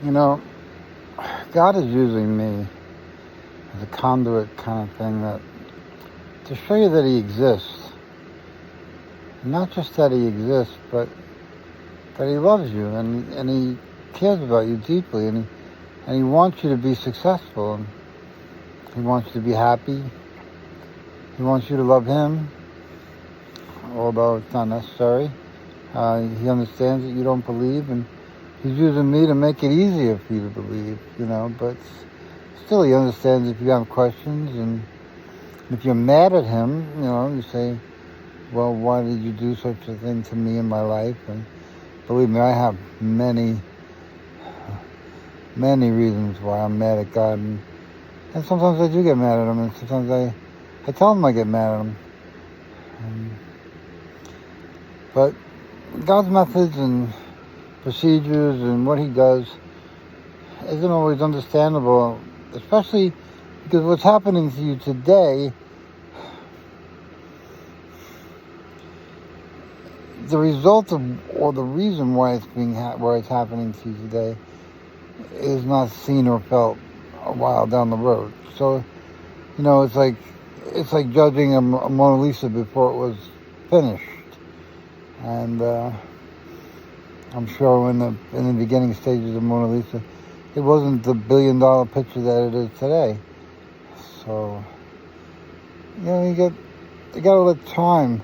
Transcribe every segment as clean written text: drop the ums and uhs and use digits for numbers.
You know, God is using me as a conduit kind of thing to show you that He exists. Not just that He exists, but that He loves you and He cares about you deeply and He wants you to be successful. And He wants you to be happy. He wants you to love Him, although it's not necessary. He understands that you don't believe, and He's using me to make it easier for you to believe, but still He understands if you have questions, and if you're mad at Him, you say, well, why did you do such a thing to me in my life? And believe me, I have many reasons why I'm mad at God, and sometimes I do get mad at Him, and sometimes I tell Him I get mad at Him. But God's methods and procedures and what He does isn't always understandable, especially because what's happening to you today, the result of, or the reason why it's happening to you today is not seen or felt a while down the road. So, it's like judging a Mona Lisa before it was finished. And I'm sure in the beginning stages of Mona Lisa, it wasn't the $1 billion picture that it is today. So, you gotta let time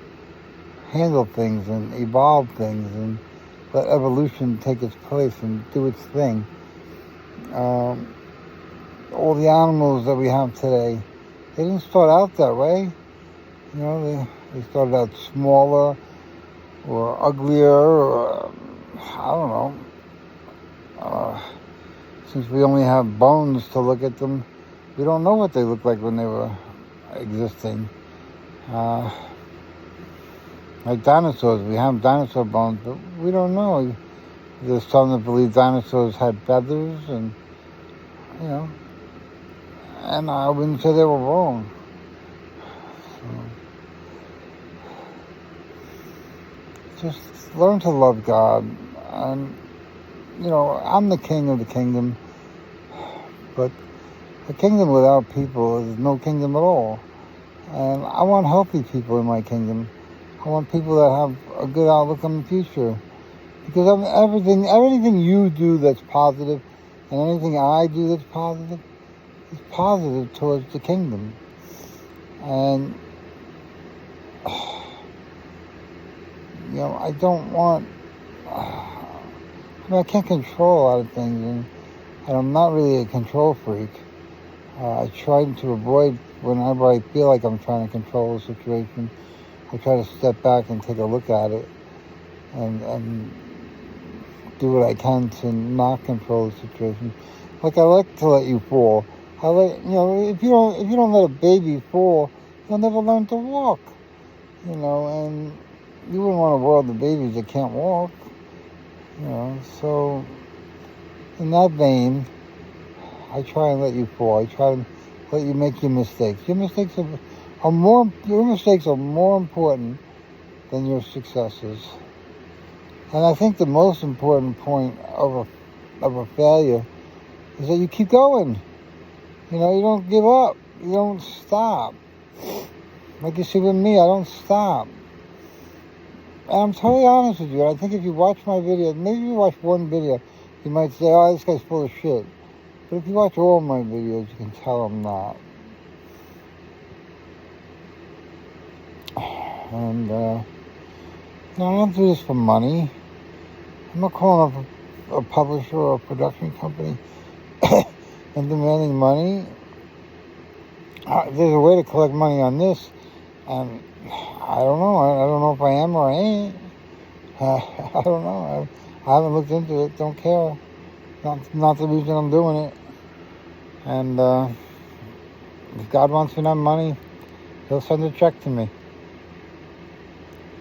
handle things and evolve things and let evolution take its place and do its thing. All the animals that we have today, they didn't start out that way. They started out smaller or uglier, or I don't know. Since we only have bones to look at them, we don't know what they looked like when they were existing. Like dinosaurs, we have dinosaur bones, but we don't know. There's some that believe dinosaurs had feathers, and and I wouldn't say they were wrong. So, just learn to love God, and I'm the king of the kingdom, but a kingdom without people is no kingdom at all. And I want healthy people in my kingdom. I want people that have a good outlook on the future. Because everything you do that's positive, and anything I do that's positive, is positive towards the kingdom. And, I don't want... I can't control a lot of things, and I'm not really a control freak. I try to avoid, whenever I feel like I'm trying to control a situation, I try to step back and take a look at it and do what I can to not control the situation. Like, I like to let you fall. If you don't let a baby fall, you'll never learn to walk. And you wouldn't want a world of babies that can't walk. So in that vein, I try and let you fall. I try to let you make your mistakes. Your mistakes are more important than your successes. And I think the most important point of a failure is that you keep going. You don't give up. You don't stop. Like you see with me, I don't stop. And I'm totally honest with you. I think if you watch my video, maybe you watch one video, you might say, oh, this guy's full of shit. But if you watch all my videos, you can tell I'm not. And, I don't do this for money. I'm not calling up a publisher or a production company and demanding money. There's a way to collect money on this, and I don't know. I don't know if I am or I ain't. I don't know. I haven't looked into it. Don't care. Not the reason I'm doing it. And if God wants me to have money, He'll send a check to me.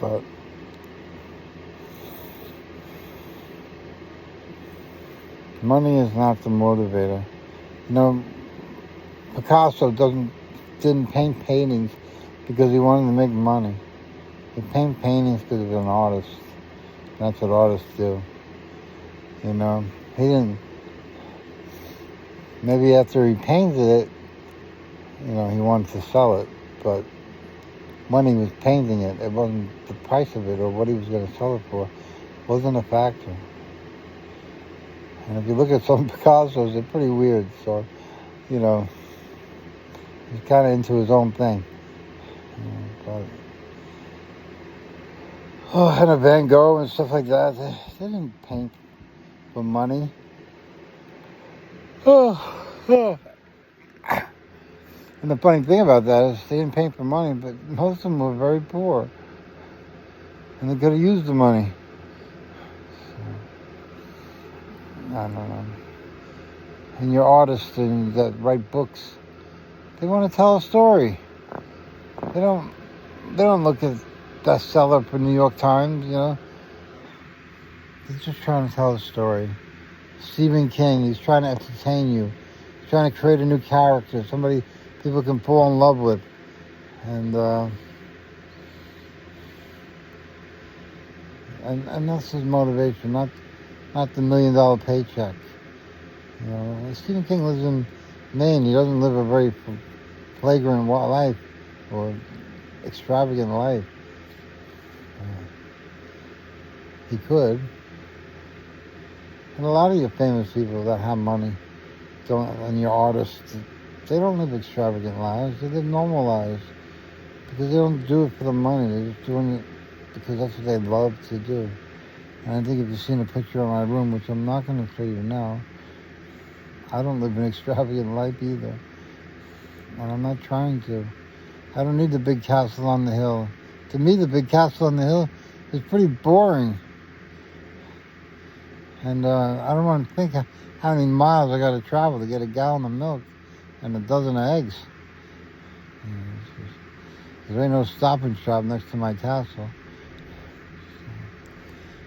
But money is not the motivator. Picasso didn't paint paintings because he wanted to make money. He painted paintings because he was an artist. That's what artists do. He didn't Maybe after he painted it, he wanted to sell it, but when he was painting it, it wasn't the price of it or what he was going to sell it for. It wasn't a factor. And if you look at some Picassos, they're pretty weird. So, he's kind of into his own thing. And a Van Gogh and stuff like that, they didn't paint for money. And the funny thing about that is they didn't paint for money, but most of them were very poor. And they could have used the money. So, I don't know. And your artists that write books, they want to tell a story. They don't look at bestseller for New York Times, They're just trying to tell a story. Stephen King, he's trying to entertain you. He's trying to create a new character, somebody people can fall in love with. And that's his motivation, not the $1 million paycheck. Stephen King lives in Maine. He doesn't live a very flagrant life or extravagant life. He could. And a lot of your famous people that have money and your artists, they don't live extravagant lives. They live normal lives because they don't do it for the money. They're just doing it because that's what they love to do. And I think if you've seen a picture of my room, which I'm not going to show you now, I don't live an extravagant life either. And I'm not trying to. I don't need the big castle on the hill. To me, the big castle on the hill is pretty boring. And I don't want to think how many miles I got to travel to get a gallon of milk and a dozen of eggs. There ain't no Stop and Shop next to my castle.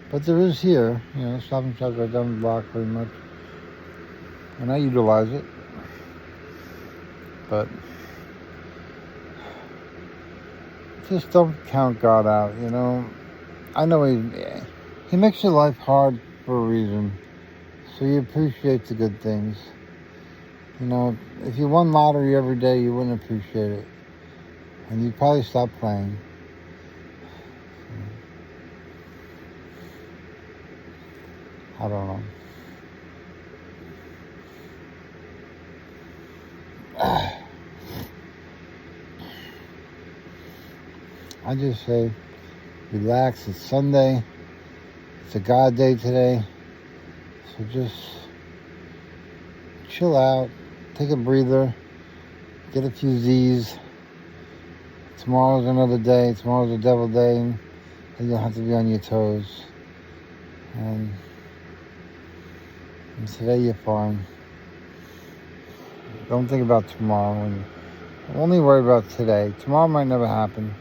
But there is here, Stop and Shop's right down the block pretty much. And I utilize it. But just don't count God out, I know he makes your life hard for a reason. So you appreciate the good things. If you won lottery every day, you wouldn't appreciate it. And you'd probably stop playing. I don't know. I just say, relax. It's Sunday. It's a God day today. So just chill out. Take a breather. Get a few Z's. Tomorrow's another day. Tomorrow's a devil day. And you'll have to be on your toes. And today you're fine. Don't think about tomorrow. And only worry about today. Tomorrow might never happen.